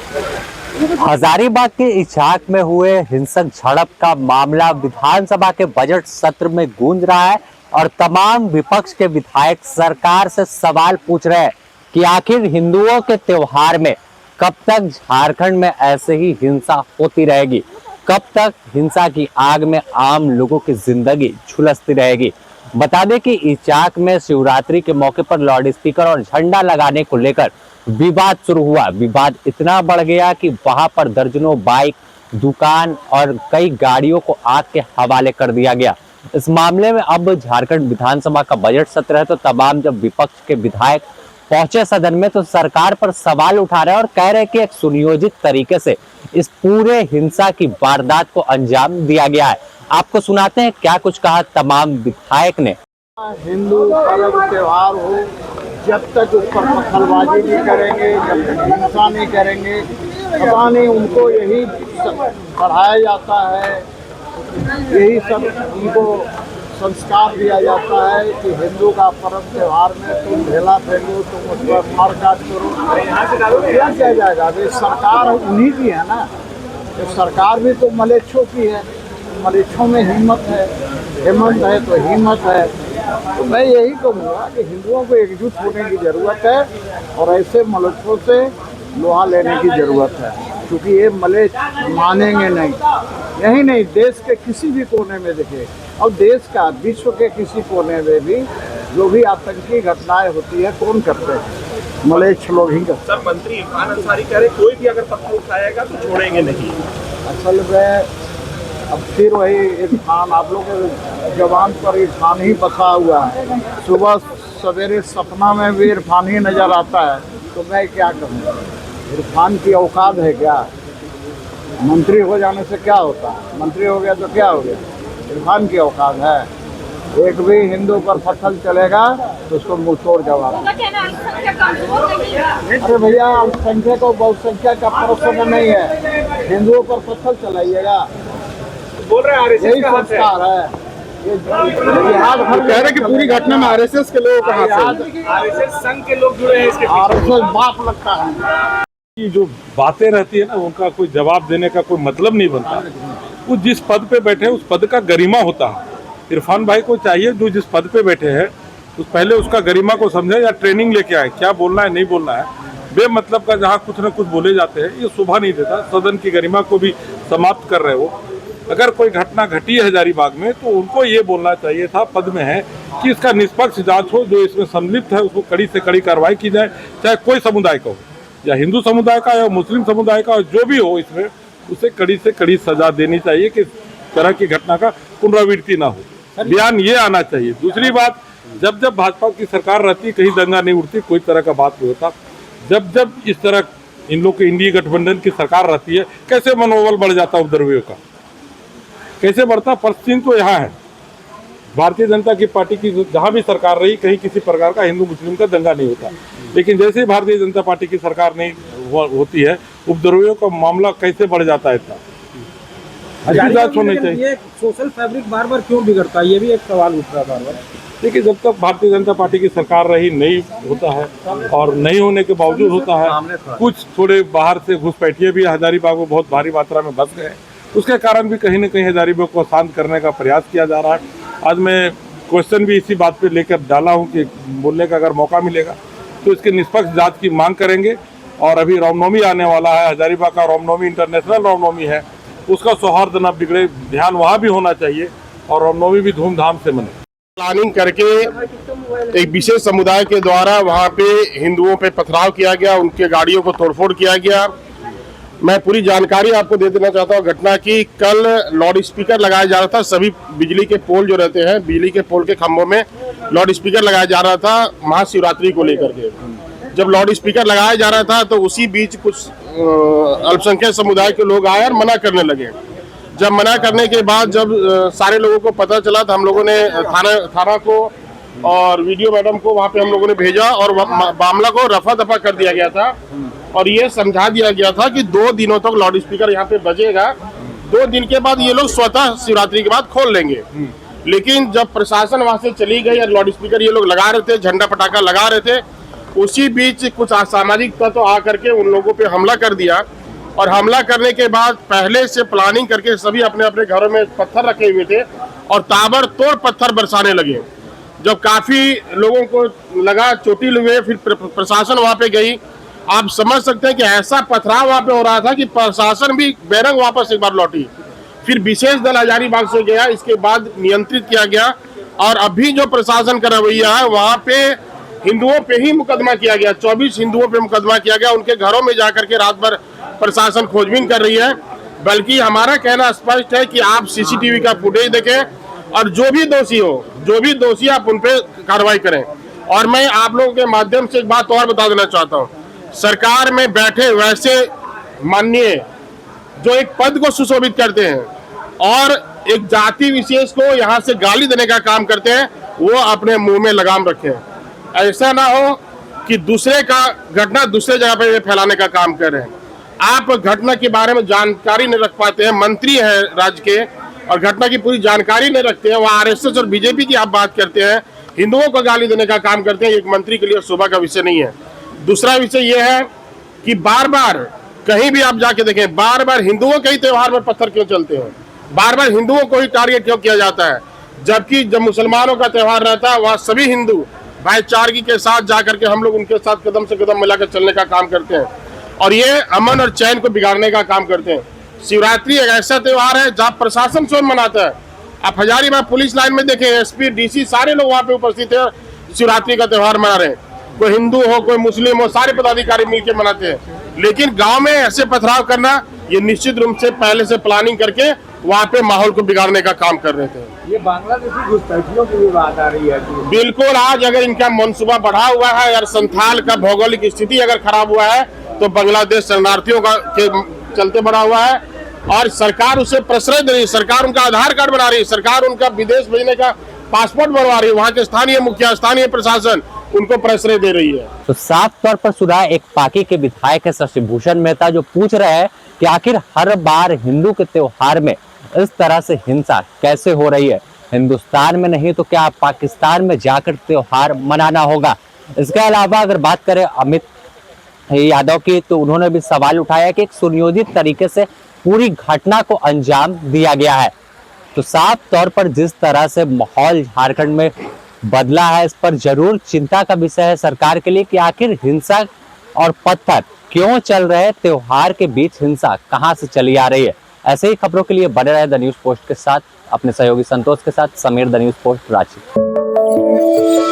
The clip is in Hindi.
हजारीबाग के इचाक में हुए हिंसक झड़प का मामला विधानसभा के बजट सत्र में गूंज रहा है और तमाम विपक्ष के विधायक सरकार से सवाल पूछ रहे हैं कि आखिर हिंदुओं के त्योहार में कब तक झारखंड में ऐसे ही हिंसा होती रहेगी, कब तक हिंसा की आग में आम लोगों की जिंदगी झुलसती रहेगी। बता दें कि इचाक में शिवरात्रि के मौके पर लाउड स्पीकर और झंडा लगाने को लेकर विवाद शुरू हुआ। विवाद इतना बढ़ गया कि वहां पर दर्जनों बाइक, दुकान और कई गाड़ियों को आग के हवाले कर दिया गया। इस मामले में अब झारखंड विधानसभा का बजट सत्र है, तो तमाम जब विपक्ष के विधायक पहुंचे सदन में तो सरकार पर सवाल उठा रहे हैं और कह रहे हैं कि एक सुनियोजित तरीके से इस पूरे हिंसा की वारदात को अंजाम दिया गया है। आपको सुनाते हैं क्या कुछ कहा तमाम विधायक ने। हिंदू पर्व त्योहार हो, जब तक उस पर पत्थरबाजी नहीं करेंगे, जब तक हिंसा नहीं करेंगे, पता नहीं उनको यही पढ़ाया जाता है, यही सब उनको संस्कार दिया जाता है कि हिंदू का पर्व त्योहार में तुम ढेला फेंको, तुम उस पर मारकाट करो, क्या किया जाएगा। अभी सरकार उन्हीं की है ना, तो सरकार भी तो मलेच्छों की है, मलेच्छों में हिम्मत है, हिम्मत है तो हिम्मत है। तो मैं यही कहूँगा कि हिंदुओं को एकजुट होने की ज़रूरत है और ऐसे मलेच्छों से लोहा लेने की ज़रूरत है, क्योंकि ये मलेच्छ मानेंगे नहीं। यही नहीं, देश के किसी भी कोने में देखे, और देश का विश्व के किसी कोने में भी जो भी आतंकी घटनाएं होती है कौन करते हैं, मलेच्छ लोग ही करते हैं। सर, मंत्री इरफान अंसारी कह रहे कोई भी अगर पत्थर उठाएगा तो छोड़ेंगे नहीं। असल में अब फिर वही इरफान, आप लोग के जवान पर इरफान ही बसा हुआ है। सुबह सवेरे सपना में भी इरफान ही नज़र आता है, तो मैं क्या कहूँ। इरफान की औकात है क्या? मंत्री हो जाने से क्या होता है? मंत्री हो गया तो क्या हो गया? इरफान की औकात है। एक भी हिंदू पर पत्थर चलेगा तो उसको मुंह तोड़ जवाब। अरे भैया, अल्पसंख्यक और बहुसंख्यक का प्रश्न नहीं है, हिंदुओं पर पत्थर चलाइएगा, बोल रहे हैं यही संस्कार है। ये कह रहे कि पूरी घटना में आरएसएस के लोग आरएसएस संघ के लोग जुड़े हैं इसके पीछे। आरएसएस बाप लगता है। की जो बातें रहती है ना, उनका कोई जवाब देने का कोई मतलब नहीं बनता। वो जिस पद पे बैठे हैं उस पद का गरिमा होता है। इरफान भाई को चाहिए जो जिस पद पे बैठे हैं उस पहले उसका गरिमा को समझे या ट्रेनिंग लेके आए, क्या बोलना है नहीं बोलना है। बेमतलब का जहाँ कुछ न कुछ बोले जाते हैं, ये शोभा नहीं देता, सदन की गरिमा को भी समाप्त कर रहे हो। अगर कोई घटना घटी है हजारीबाग में तो उनको ये बोलना चाहिए था, पद में है, कि इसका निष्पक्ष जांच हो, जो इसमें संलिप्त है उसको कड़ी से कड़ी कार्रवाई की जाए, चाहे कोई समुदाय का हो, या हिंदू समुदाय का या मुस्लिम समुदाय का, जो भी हो, इसमें उसे कड़ी से कड़ी सजा देनी चाहिए कि इस तरह की घटना का पुनरावृत्ति ना हो। बयान ये आना चाहिए। दूसरी बात, जब जब भाजपा की सरकार रहती कहीं दंगा नहीं उठती, कोई तरह का बात नहीं होता। जब जब इस तरह इन लोग के इंडिया गठबंधन की सरकार रहती है, कैसे मनोबल बढ़ जाता उपद्रवियों का, कैसे बढ़ता। प्रश्न तो यहाँ है, भारतीय जनता की पार्टी की जहाँ भी सरकार रही कहीं किसी प्रकार का हिंदू मुस्लिम का दंगा नहीं होता, लेकिन जैसे ही भारतीय जनता पार्टी की सरकार नहीं होती है, उपद्रवियों का मामला कैसे बढ़ जाता है। इतना जांच होनी चाहिए। ये सोशल फैब्रिक बार बार क्यों बिगड़ता है, ये भी एक सवाल उठ रहा है बार बार। देखिए, जब तक भारतीय जनता पार्टी की सरकार रही नहीं होता है, और नहीं होने के बावजूद होता है। कुछ थोड़े बाहर से घुसपैठिए भी हजारीबाग में बहुत भारी मात्रा में बस गए, उसके कारण भी कहीं न कहीं हजारीबाग को शांत करने का प्रयास किया जा रहा है। आज मैं क्वेश्चन भी इसी बात पे लेकर डाला हूं कि बोलने का अगर मौका मिलेगा तो इसकी निष्पक्ष जांच की मांग करेंगे। और अभी रामनवमी आने वाला है, हजारीबाग का रामनवमी इंटरनेशनल रामनवमी है, उसका सौहार्द न बिगड़े, ध्यान वहाँ भी होना चाहिए और रामनवमी भी धूमधाम से मने। प्लानिंग करके एक विशेष समुदाय के द्वारा वहाँ पे हिंदुओं पे पथराव किया गया, उनके गाड़ियों को तोड़फोड़ किया गया। मैं पूरी जानकारी आपको दे देना चाहता हूँ घटना की। कल लाउड स्पीकर लगाया जा रहा था, सभी बिजली के पोल जो रहते हैं, बिजली के पोल के खंभों में लाउड स्पीकर लगाया जा रहा था महाशिवरात्रि को लेकर के। जब लाउड स्पीकर लगाया जा रहा था तो उसी बीच कुछ अल्पसंख्यक समुदाय के लोग आए और मना करने लगे। जब मना करने के बाद जब सारे लोगों को पता चला तो हम लोगों ने थाना को और वीडियो मैडम को वहाँ पे हम लोगों ने भेजा और मामला को रफा दफा कर दिया गया था। और ये समझा दिया गया था कि 2 दिनों तक लाउड स्पीकर यहाँ पे बजेगा, 2 दिन के बाद ये लोग स्वतः शिवरात्रि के बाद खोल लेंगे। लेकिन जब प्रशासन वहाँ से चली गई और लाउड स्पीकर ये लोग लगा रहे थे, झंडा पटाखा लगा रहे थे, उसी बीच कुछ असामाजिक तत्व आकर के उन लोगों पे हमला कर दिया और हमला करने के बाद पहले से प्लानिंग करके सभी अपने अपने घरों में पत्थर रखे हुए थे और ताबड़तोड़ पत्थर बरसाने लगे। जब काफी लोगों को लगा, चोटिल हुए, फिर प्रशासन वहां पे गई। आप समझ सकते हैं कि ऐसा पथराव वहां पे हो रहा था कि प्रशासन भी बेरंग वापस एक बार लौटी। फिर विशेष दल हजारीबाग से गया, इसके बाद नियंत्रित किया गया और अभी जो प्रशासन का रवैया है वहां पे हिंदुओं पे ही मुकदमा किया गया। 24 हिंदुओं पे मुकदमा किया गया। उनके घरों में जाकर के रात भर प्रशासन खोजबीन कर रही है। बल्कि हमारा कहना स्पष्ट है कि आप सीसीटीवी का फुटेज देखें और जो भी दोषी आप उन पे कार्रवाई करें। और मैं आप लोगों के माध्यम से एक बात और बता देना चाहता हूँ, सरकार में बैठे वैसे माननीय जो एक पद को सुशोभित करते हैं और एक जाति विशेष को यहाँ से गाली देने का काम करते हैं, वो अपने मुंह में लगाम रखें। ऐसा ना हो कि दूसरे का घटना दूसरे जगह पे फैलाने का काम कर रहे हैं। आप घटना के बारे में जानकारी नहीं रख पाते हैं, मंत्री हैं राज्य के और घटना की पूरी जानकारी नहीं रखते हैं। वो आरएसएस और बीजेपी की आप बात करते हैं, हिंदुओं को गाली देने का काम करते हैं। एक मंत्री के लिए शोभा का विषय नहीं है। दूसरा विषय ये है कि बार बार कहीं भी आप जाके देखें, बार बार हिंदुओं के ही त्योहार में पत्थर क्यों चलते हैं, बार बार हिंदुओं को ही टारगेट क्यों किया जाता है, जबकि जब मुसलमानों का त्योहार रहता है वहाँ सभी हिंदू भाईचारगी के साथ जाकर के हम लोग उनके साथ कदम से कदम मिलाकर चलने का काम करते हैं और ये अमन और चैन को बिगाड़ने का काम करते हैं। शिवरात्रि एक ऐसा त्योहार है जहाँ प्रशासन स्वयं मनाता है। आप हजारीबाग पुलिस लाइन में देखें, एसपी, डीसी सारे लोग वहाँ पे उपस्थित है, शिवरात्रि का त्योहार मना रहे हैं। कोई हिंदू हो, कोई मुस्लिम हो, सारे पदाधिकारी मिलकर मनाते हैं। लेकिन गांव में ऐसे पथराव करना, ये निश्चित रूप से पहले से प्लानिंग करके वहाँ पे माहौल को बिगाड़ने का काम कर रहे थे। ये बांग्लादेशी घुसपैठियों की भी बात आ रही है। बिल्कुल, आज अगर इनका मनसूबा बढ़ा हुआ है और संथाल का भौगोलिक स्थिति अगर खराब हुआ है तो बांग्लादेश शरणार्थियों का के चलते बढ़ा हुआ है और सरकार उसे प्रश्रय दे रही है, सरकार उनका आधार कार्ड बना रही है, सरकार उनका विदेश भेजने का पासपोर्ट बनवा रही है। वहाँ के स्थानीय मुखिया, स्थानीय प्रशासन उनको प्रश्रय दे रही है। तो साफ तौर पर सुना एक पार्टी के विधायक है शशिभूषण मेहता, जो पूछ रहे हैं कि आखिर हर बार हिंदू के त्योहार में इस तरह से हिंसा कैसे हो रही है। हिंदुस्तान में नहीं तो क्या पाकिस्तान में जाकर त्योहार मनाना होगा। इसके अलावा अगर बात करें अमित यादव की, तो उन्होंने भी सवाल उठाया कि एक सुनियोजित तरीके से पूरी घटना को अंजाम दिया गया है। तो साफ तौर पर जिस तरह से माहौल झारखंड में बदला है, इस पर जरूर चिंता का विषय है सरकार के लिए कि आखिर हिंसा और पत्थर क्यों चल रहे हैं, त्योहार के बीच हिंसा कहां से चली आ रही है। ऐसे ही खबरों के लिए बने रहे द न्यूज़ पोस्ट के साथ, अपने सहयोगी संतोष के साथ। Sameer, the news post, Ranchi.